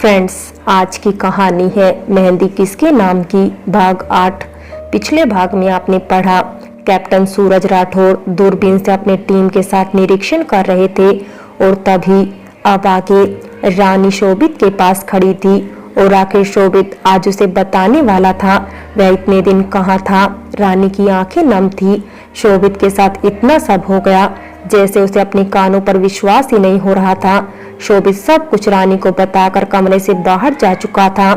Friends, आज की कहानी है मेहंदी किसके नाम की भाग 8। पिछले भाग में आपने पढ़ा कैप्टन सूरज राठौर दूरबीन से अपने टीम के साथ निरीक्षण कर रहे थे और तभी अब आगे रानी शोभित के पास खड़ी थी और आखिर शोभित आज उसे बताने वाला था वह इतने दिन कहाँ था। रानी की आंखें नम थी। शोभित के साथ इतना सब हो गया जैसे उसे अपने कानों पर विश्वास ही नहीं हो रहा था। शोभित सब कुछ रानी को बताकर कमरे से बाहर जा चुका था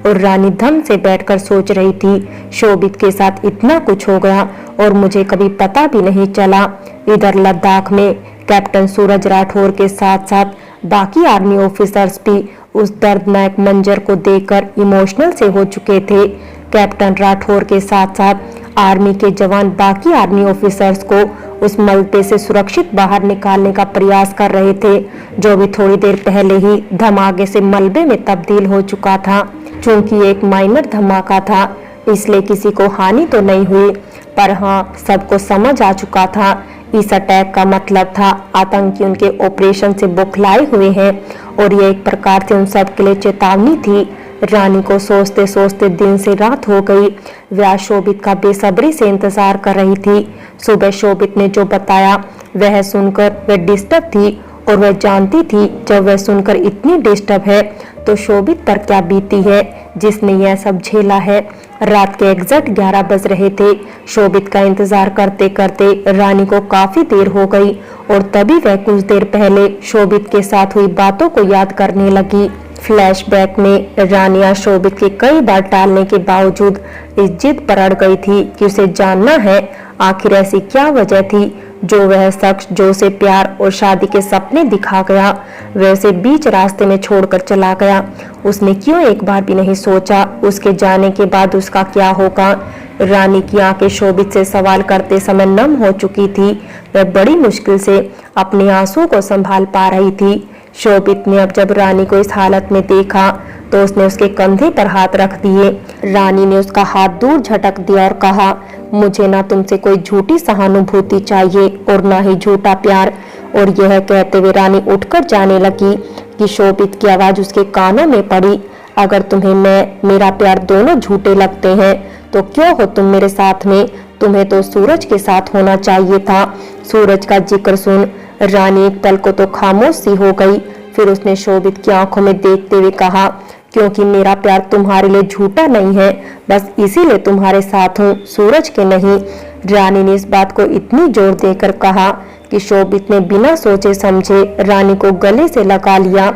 और रानी धम से बैठकर सोच रही थी, शोभित के साथ इतना कुछ हो गया और मुझे कभी पता भी नहीं चला। इधर लद्दाख में कैप्टन सूरज राठौर के साथ साथ बाकी आर्मी ऑफिसर्स भी उस दर्दनाक मंजर को देखकर इमोशनल से हो चुके थे। कैप्टन राठौर के साथ साथ आर्मी के जवान बाकी आर्मी ऑफिसर्स को उस मलबे से सुरक्षित बाहर निकालने का प्रयास कर रहे थे, जो भी थोड़ी देर पहले ही धमाके से मलबे में तब्दील हो चुका था। चूंकि एक माइनर धमाका था इसलिए किसी को हानि तो नहीं हुई, पर हाँ सबको समझ आ चुका था इस अटैक का मतलब था आतंकी उनके ऑपरेशन से बौखलाए हुए हैं और यह एक प्रकार से उन सब के लिए चेतावनी थी। रानी को सोचते सोचते दिन से रात हो गई। वह शोभित का बेसब्री से इंतजार कर रही थी। सुबह शोभित ने जो बताया वह सुनकर वह डिस्टर्ब थी और वह जानती थी जब वह सुनकर इतनी डिस्टर्ब है तो शोभित पर क्या बीती है जिसने यह सब झेला है। रात के एग्जैक्ट 11 बज रहे थे। शोभित का इंतजार करते करते रानी को काफी देर हो गई और तभी वह कुछ देर पहले शोभित के साथ हुई बातों को याद करने लगी। फ्लैशबैक में रानिया शोभित के कई बार टालने के बावजूद इस जिद पर अड़ गई थी कि उसे जानना है आखिर ऐसी क्या वजह थी जो वह शख्स जो उसे प्यार और शादी के सपने दिखा गया वह उसे बीच रास्ते में छोड़कर चला गया। उसने क्यों एक बार भी नहीं सोचा उसके जाने के बाद उसका क्या होगा। रानी की आंखें शोभित से सवाल करते समय नम हो चुकी थी। वह बड़ी मुश्किल से अपने आंसू को संभाल पा रही थी। शोभित ने अब जब रानी को इस हालत में देखा तो उसने उसके कंधे पर हाथ रख दिए। रानी ने उसका हाथ दूर झटक दिया और कहा, मुझे ना तुमसे कोई झूठी सहानुभूति चाहिए और ना ही झूठा प्यार। और यह कहते हुए रानी उठकर जाने लगी कि शोभित की आवाज उसके कानों में पड़ी, अगर तुम्हें मेरा प्यार दोनों झूठे लगते हैं तो क्यों हो तुम मेरे साथ में। तुम्हें तो सूरज के साथ होना चाहिए था। सूरज का जिक्र सुन रानी एक पल को तो खामोश सी हो गई। फिर उसने शोभित की आंखों में देखते हुए कहा, क्योंकि मेरा प्यार तुम्हारे लिए झूठा नहीं है, बस इसीलिए तुम्हारे साथ हूँ, सूरज के नहीं। रानी ने इस बात को इतनी जोर देकर कहा कि शोभित ने बिना सोचे समझे रानी को गले से लगा लिया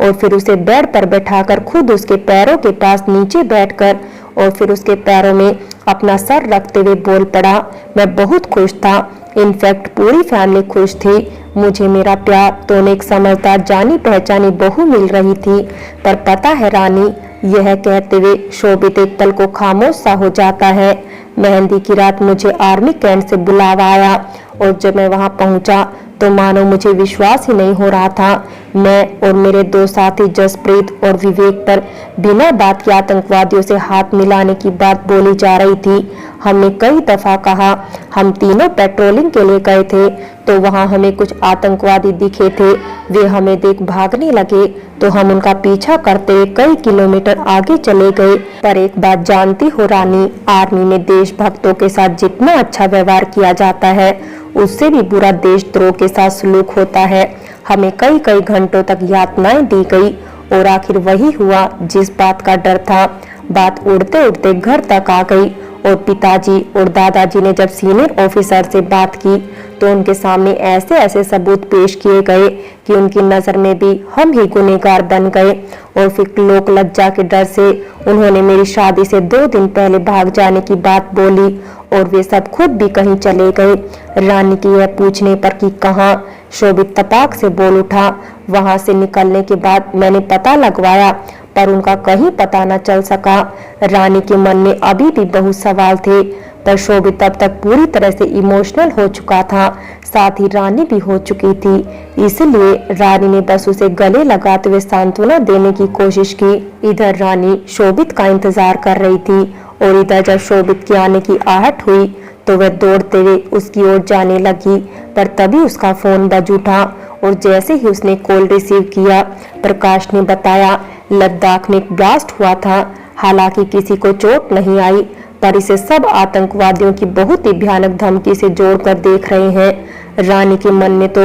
और फिर उसे बेड पर बैठाकर खुद उसके पैरों के पास नीचे बैठकर और फिर उसके पैरों में अपना सर रखते हुए बोल पड़ा, मैं बहुत खुश था, इनफैक्ट पूरी फैमिली खुश थी। मुझे मेरा प्यार तो एक समझदार जानी पहचानी बहू मिल रही थी। पर पता है रानी, यह कहते हुए शोभित एक पल को खामोश सा हो जाता है। मेहंदी की रात मुझे आर्मी कैंप से बुलावा आया और जब मैं वहां पहुंचा तो मानो मुझे विश्वास ही नहीं हो रहा था। मैं और मेरे दो साथी जसप्रीत और विवेक पर बिना बात के आतंकवादियों से हाथ मिलाने की बात बोली जा रही थी। हमने कई दफा कहा, हम तीनों पेट्रोलिंग के लिए गए थे तो वहां हमें कुछ आतंकवादी दिखे थे। वे हमें देख भागने लगे तो हम उनका पीछा करते हुए कई किलोमीटर आगे चले गए। पर एक बात जानती हो रानी, आर्मी में देशभक्तों के साथ जितना अच्छा व्यवहार किया जाता है उससे भी बुरा देशद्रोह के साथ सलूक होता है। हमें कई कई घंटों तक यातनाएं दी गई और आखिर वही हुआ जिस बात का डर था। बात उड़ते उड़ते घर तक आ गई और पिताजी और दादाजी ने जब सीनियर ऑफिसर से बात की तो उनके सामने ऐसे ऐसे सबूत पेश किए गए कि उनकी नजर में भी हम ही गुनहगार बन गए और फिर लोक लज्जा के डर से उन्होंने मेरी शादी से 2 दिन पहले भाग जाने की बात बोली और वे सब खुद भी कहीं चले गए। रानी की यह पूछने पर कि कहाँ, शोभित तपाक से बोल उठा, वहां से निकलने के बाद मैंने पता लगवाया पर उनका कहीं पता न चल सका। रानी के मन में अभी भी बहुत सवाल थे पर शोभित तब तक पूरी तरह से इमोशनल हो चुका था, साथ ही रानी भी हो चुकी थी। इसलिए रानी ने बस उसे गले लगाते हुए सांत्वना देने की कोशिश की। इधर रानी शोभित का इंतजार कर रही थी और इधर जब शोभित के आने की आहट हुई तो वह दौड़ते हुए उसकी ओर जाने लगी, पर तभी उसका फोन बज उठा और जैसे ही उसने कॉल रिसीव किया, प्रकाश ने बताया लद्दाख में एक ब्लास्ट हुआ था। हालांकि किसी को चोट नहीं आई, पर इसे सब आतंकवादियों की बहुत ही भयानक धमकी से जोड़कर देख रहे हैं। रानी के मन में तो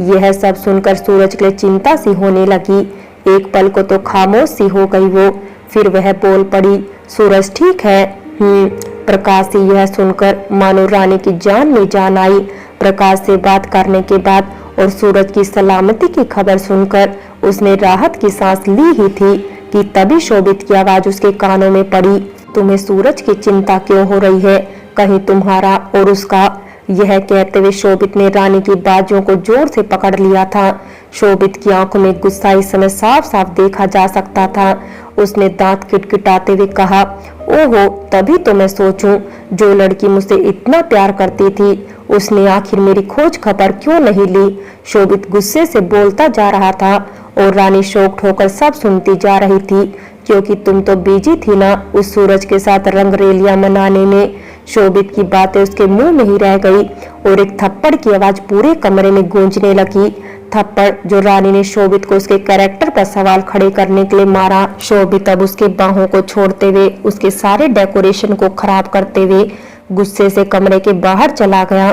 यह सब सुनकर सूरज के लिए चिंता सी होने लगी। एक पल को तो खामोश सी हो गई वो, फिर वह बोल पड़ी, सूरज ठीक है? प्रकाश से यह सुनकर मानो रानी की जान में जान आई। प्रकाश से बात करने के बाद और सूरज की सलामती की खबर सुनकर उसने राहत की सांस ली ही थी कि तभी शोभित की आवाज उसके कानों में पड़ी, तुम्हें सूरज की चिंता क्यों हो रही है? कहीं तुम्हारा और उसका? यह कहते हुए शोभित ने रानी की बाजुओं को जोर से पकड़ लिया था। शोभित की आंखों में गुस्सा इस समय साफ साफ देखा जा सकता था। उसने दांत किटकिटाते हुए कहा, ओहो, तभी तो मैं सोचूं, जो लड़की मुझसे इतना प्यार करती थी उसने आखिर मेरी खोज खबर क्यों नहीं ली? शोभित गुस्से से बोलता जा रहा था और रानी शौक होकर सब सुनती जा रही थी, क्योंकि तुम तो बिजी थी ना उस सूरज के साथ रंगरेलियां मनाने में। शोभित की बातें उसके मुंह में ही रह गई और एक थप्पड़ की आवाज पूरे कमरे में गूंजने लगी। थप्पड़ जो रानी ने शोभित को उसके कैरेक्टर पर सवाल खड़े करने के लिए मारा। शोभित अब उसके बाहों को छोड़ते हुए उसके सारे डेकोरेशन को खराब करते हुए गुस्से से कमरे के बाहर चला गया।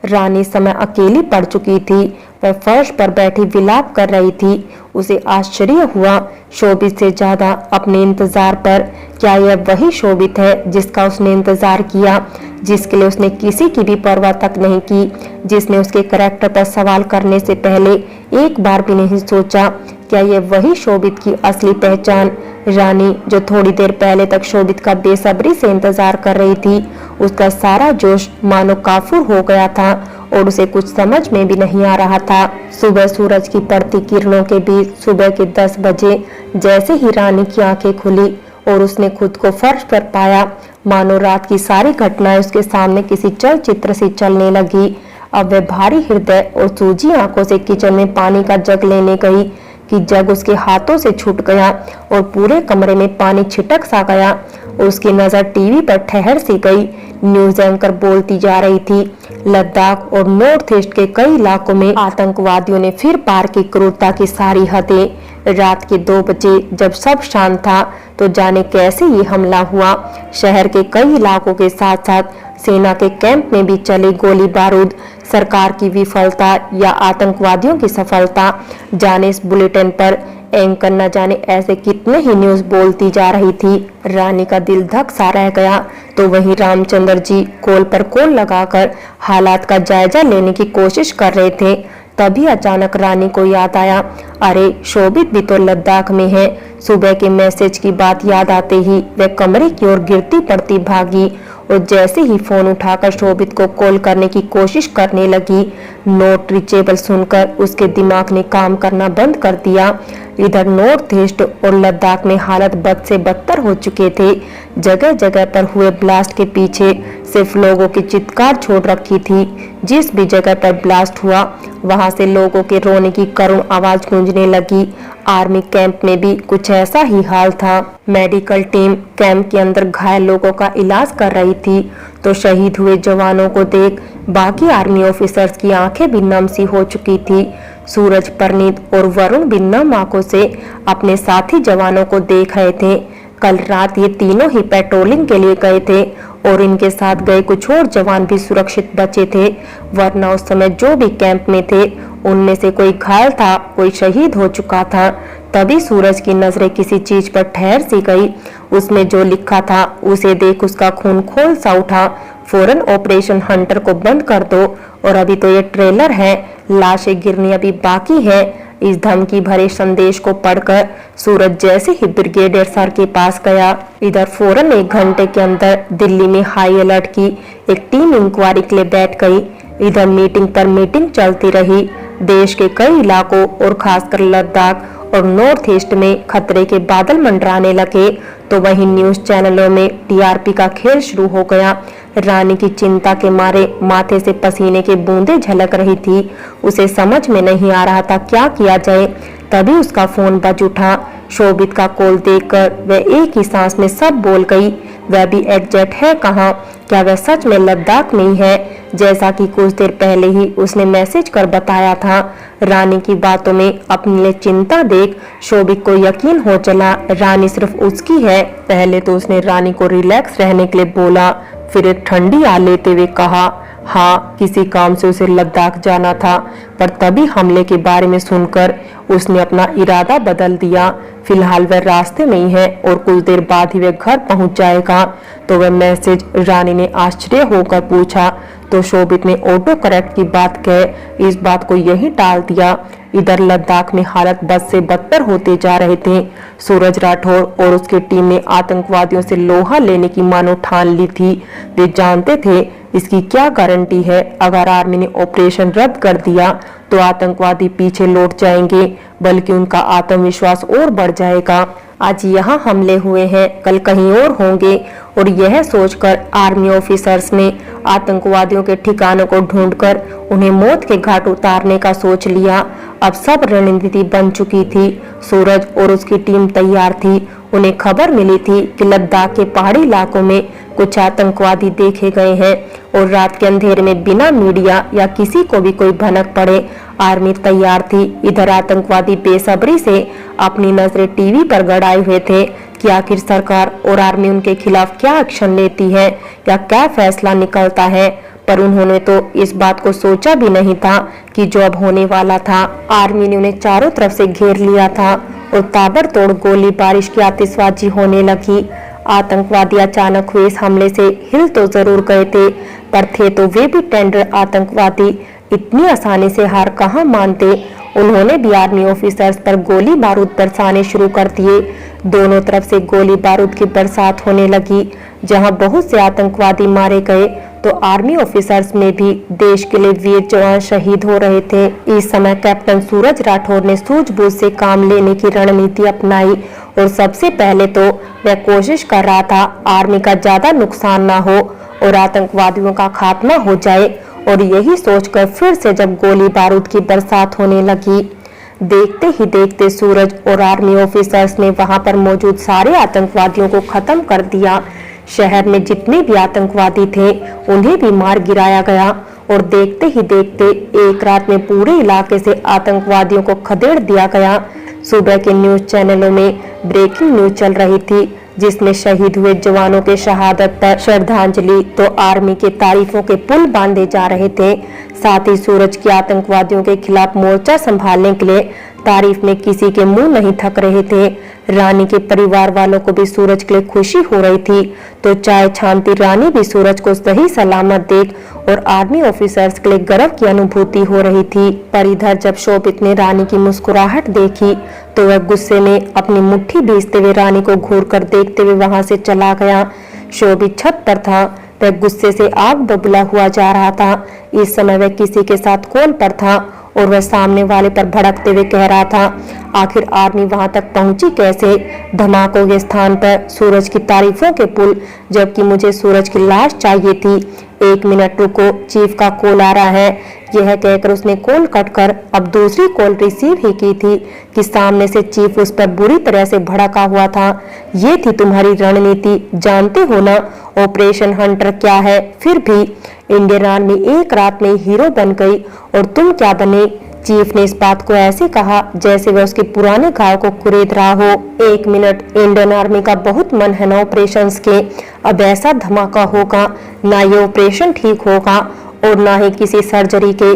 रानी समय अकेली पड़ चुकी थी। वह फर्श पर बैठी विलाप कर रही थी। उसे आश्चर्य हुआ शोभित से ज्यादा अपने इंतजार पर। क्या यह वही शोभित है जिसका उसने इंतजार किया, जिसके लिए उसने किसी की भी परवाह तक नहीं की, जिसने उसके करैक्टर पर सवाल करने से पहले एक बार भी नहीं सोचा? क्या यह वही शोभित की असली पहचान? रानी जो थोड़ी देर पहले तक शोभित का बेसब्री से इंतजार कर रही थी, उसका सारा जोश मानो काफूर हो गया था और उसे कुछ समझ में भी नहीं आ रहा था। सुबह सूरज की पड़ती किरणों के बीच सुबह के 10 बजे जैसे ही रानी की आंखें खुली और उसने खुद को फर्श पर पाया, मानो रात की सारी घटनाएं उसके सामने किसी चलचित्र से चलने लगी। अब वह भारी हृदय और सूजी आंखों से किचन में पानी का जग लेने गई कि जग उसके हाथों से छूट गया और पूरे कमरे में पानी छिटक सा गया। उसकी नजर टीवी पर ठहर सी गई। न्यूज एंकर बोलती जा रही थी, लद्दाख और नॉर्थ ईस्ट के कई इलाकों में आतंकवादियों ने फिर पार की क्रूरता की सारी हदें। रात के 2 बजे जब सब शांत था तो जाने कैसे ये हमला हुआ। शहर के कई इलाकों के साथ साथ सेना के कैंप में भी चले गोली बारूद। सरकार की विफलता या आतंकवादियों की सफलता, जाने इस बुलेटिन पर एंकर न जाने ऐसे कितने ही न्यूज बोलती जा रही थी। रानी का दिल धक सा रह गया। तो वहीं रामचंद्र जी कॉल पर कॉल लगाकर हालात का जायजा लेने की कोशिश कर रहे थे। तभी अचानक रानी को याद आया, अरे शोभित भी तो लद्दाख में है। सुबह के मैसेज की बात याद आते ही वह कमरे की ओर गिरती पड़ती भागी और जैसे ही फोन उठाकर शोभित को कॉल करने की कोशिश करने लगी, नॉट रीचेबल सुनकर उसके दिमाग ने काम करना बंद कर दिया। इधर नॉर्थ ईस्ट और लद्दाख में हालत बद से बदतर हो चुके थे। जगह जगह पर हुए ब्लास्ट के पीछे सिर्फ लोगों की चित्कार छोड़ रखी थी। जिस भी जगह पर ब्लास्ट हुआ वहां से लोगों के रोने की करुण आवाज गूंजने लगी। आर्मी कैंप में भी कुछ ऐसा ही हाल था। मेडिकल टीम कैंप के अंदर घायल लोगों का इलाज कर रही थी तो शहीद हुए जवानों को देख बाकी आर्मी ऑफिसर्स की आंखें भी नम सी हो चुकी थी। सूरज, परनीत और वरुण भी नम आंखों से अपने साथी जवानों को देख रहे थे। कल रात ये तीनों ही पेट्रोलिंग के लिए गए थे और इनके साथ गए कुछ और जवान भी सुरक्षित बचे थे, वरना उस समय जो भी कैंप में थे उनमें से कोई घायल था, कोई शहीद हो चुका था। तभी सूरज की नजरें किसी चीज पर ठहर सी गई। उसमें जो लिखा था उसे देख उसका खून खोल सा उठा। फौरन ऑपरेशन हंटर को बंद कर दो और अभी तो ये ट्रेलर है, लाशें गिरनी अभी बाकी है। इस धमकी भरे संदेश को पढ़कर सूरज जैसे ही ब्रिगेडियर सर के पास गया, इधर फौरन 1 घंटे के अंदर दिल्ली में हाई अलर्ट की एक टीम इंक्वायरी के लिए बैठ गई। इधर मीटिंग पर मीटिंग चलती रही। देश के कई इलाकों और खासकर लद्दाख और नॉर्थ ईस्ट में खतरे के बादल मंडराने लगे तो वहीं न्यूज चैनलों में टीआरपी का खेल शुरू हो गया। रानी की चिंता के मारे माथे से पसीने की बूंदें झलक रही थी। उसे समझ में नहीं आ रहा था क्या किया जाए। तभी उसका फोन बज उठा। शोभित का कॉल देखकर वह एक ही सांस में सब बोल गई। वह भी एग्जैक्ट है कहाँ? क्या वह सच में लद्दाख में ही है, जैसा कि कुछ देर पहले ही उसने मैसेज कर बताया था? रानी की बातों में अपने लिए चिंता देख शोभित को यकीन हो चला रानी सिर्फ उसकी है। पहले तो उसने रानी को रिलैक्स रहने के लिए बोला, फिर एक ठंडी आ लेते हुए कहा, हाँ, किसी काम से उसे लद्दाख जाना था, पर तभी हमले के बारे में सुनकर उसने अपना इरादा बदल दिया। फिलहाल वह रास्ते में ही है और कुछ देर बाद ही वह घर पहुंच जाएगा। तो वह मैसेज रानी ने आश्चर्य होकर पूछा तो शोभित ने ऑटो करेक्ट की बात कह इस बात को यही टाल दिया। इधर लद्दाख में हालत बद से बदतर होते जा रहे थे। सूरज राठौर और उसकी टीम ने आतंकवादियों से लोहा लेने की मानो ठान ली थी। वे जानते थे इसकी क्या गारंटी है, अगर आर्मी ने ऑपरेशन रद्द कर दिया तो आतंकवादी पीछे लौट जाएंगे, बल्कि उनका आत्मविश्वास और बढ़ जाएगा। आज यहाँ हमले हुए हैं, कल कहीं और होंगे, और यह सोचकर आर्मी ऑफिसर्स ने आतंकवादियों के ठिकानों को ढूंढकर उन्हें मौत के घाट उतारने का सोच लिया। अब सब रणनीति बन चुकी थी। सूरज और उसकी टीम तैयार थी। उन्हें खबर मिली थी कि लद्दाख के पहाड़ी इलाकों में कुछ आतंकवादी देखे गए हैं और रात के अंधेरे में बिना मीडिया या किसी को भी कोई भनक पड़े आर्मी तैयार थी। इधर आतंकवादी बेसब्री से अपनी नजरें टीवी पर गड़ाए हुए थे कि आखिर सरकार और आर्मी उनके खिलाफ क्या एक्शन लेती है या क्या फैसला निकलता है। पर उन्होंने तो इस बात को सोचा भी नहीं था कि जो अब होने वाला था। आर्मी ने उन्हें चारों तरफ से घेर लिया था और ताबड़तोड़ गोली बारिश की आतिशबाजी होने लगी। आतंकवादी अचानक हुए इस हमले से हिल तो जरूर गए थे, पर थे तो वे भी टेंडर आतंकवादी। इतनी आसानी से हार कहाँ मानते। उन्होंने भी आर्मी ऑफिसर्स पर गोली बारूद बरसाने शुरू कर दिए। दोनों तरफ से गोली बारूद की बरसात होने लगी। जहां बहुत से आतंकवादी मारे गए तो आर्मी ऑफिसर्स में भी देश के लिए वीर जवान शहीद हो रहे थे। इस समय कैप्टन सूरज राठौर ने सूझबूझ से काम लेने की रणनीति अपनाई और सबसे पहले तो वह कोशिश कर रहा था आर्मी का ज्यादा नुकसान ना हो और आतंकवादियों का खात्मा हो जाए। और यही सोचकर फिर से जब गोली बारूद की बरसात होने लगी, देखते ही देखते सूरज और आर्मी ऑफिसर्स ने वहां पर मौजूद सारे आतंकवादियों को खत्म कर दिया। शहर में जितने भी आतंकवादी थे उन्हें भी मार गिराया गया और देखते ही देखते एक रात में पूरे इलाके से आतंकवादियों को खदेड़ दिया गया। सुबह के न्यूज चैनलों में ब्रेकिंग न्यूज चल रही थी जिसमें शहीद हुए जवानों के शहादत पर श्रद्धांजलि तो आर्मी के तारीफों के पुल बांधे जा रहे थे। साथ ही सूरज की आतंकवादियों के खिलाफ मोर्चा संभालने के लिए तारीफ में किसी के मुंह नहीं थक रहे थे। रानी के परिवार वालों को भी सूरज के लिए खुशी हो रही थी तो चाय छानती रानी भी सूरज को सही सलामत देख और आर्मी ऑफिसर्स के लिए गर्व की अनुभूति हो रही थी। पर इधर जब शोभित ने रानी की मुस्कुराहट देखी तो वह गुस्से में अपनी मुट्ठी भींचते हुए रानी को घूरकर देखते हुए वहां से चला गया। शोभित छत पर था, वह गुस्से से आग बबूला हुआ जा रहा था। इस समय वह किसी के साथ कॉल पर था और वह सामने वाले पर भड़कते हुए कह रहा था, आखिर आर्मी वहां तक पहुंची कैसे? धमाकों के स्थान पर सूरज की तारीफों के पुल, जबकि मुझे सूरज की लाश चाहिए थी। 1 मिनट रुको, चीफ का कॉल आ रहा है। यह कहकर उसने कॉल कट कर अब दूसरी कॉल रिसीव ही की थी कि सामने से चीफ उस पर बुरी तरह से भड़का हुआ था। ये थी तुम्हारी रणनीति, जानते हो ना ऑपरेशन हंटर क्या है? फिर भी इंडियन आर्मी एक रात में हीरो बन गई और तुम क्या बने? चीफ ने इस बात को ऐसे कहा जैसे वह उसके पुराने घाव को कुरेद रहा हो। 1 मिनट, इंडियन आर्मी का बहुत मन है ना ऑपरेशंस के। अब ऐसा धमाका होगा, ना ये ऑपरेशन ठीक होगा और ना ही किसी सर्जरी के।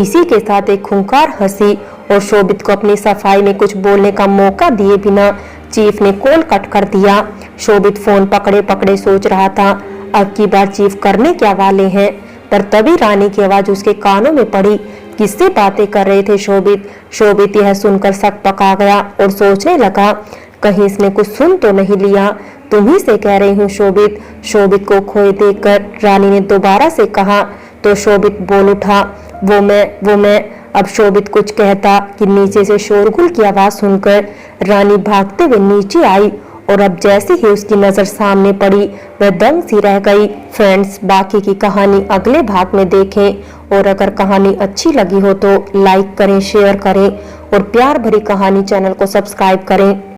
इसी के साथ एक खूंखार हंसी और शोभित को अपनी सफाई में कुछ बोलने का मौका दिए बिना चीफ ने कॉल कट कर दिया। शोभित फोन पकड़े पकड़े सोच रहा था अब की बार चीफ करने क्या वाले हैं, पर तभी रानी की आवाज उसके कानों में पड़ी। किससे बातें कर रहे थे शोभित? शोभित यह सुनकर सक पका गया और सोचने लगा कहीं इसने कुछ सुन तो नहीं लिया। तुम्ही से कह रही हूँ शोभित। शोभित को खोए देखकर रानी ने दोबारा से कहा तो शोभित बोल उठा, वो मैं। अब शोभित कुछ कहता कि नीचे से शोरगुल की आवाज सुनकर रानी भागते हुए नीचे आई और अब जैसे ही उसकी नजर सामने पड़ी वह दंग सी रह गई। फ्रेंड्स, बाकी की कहानी अगले भाग में देखें और अगर कहानी अच्छी लगी हो तो लाइक करें, शेयर करें और प्यार भरी कहानी चैनल को सब्सक्राइब करें।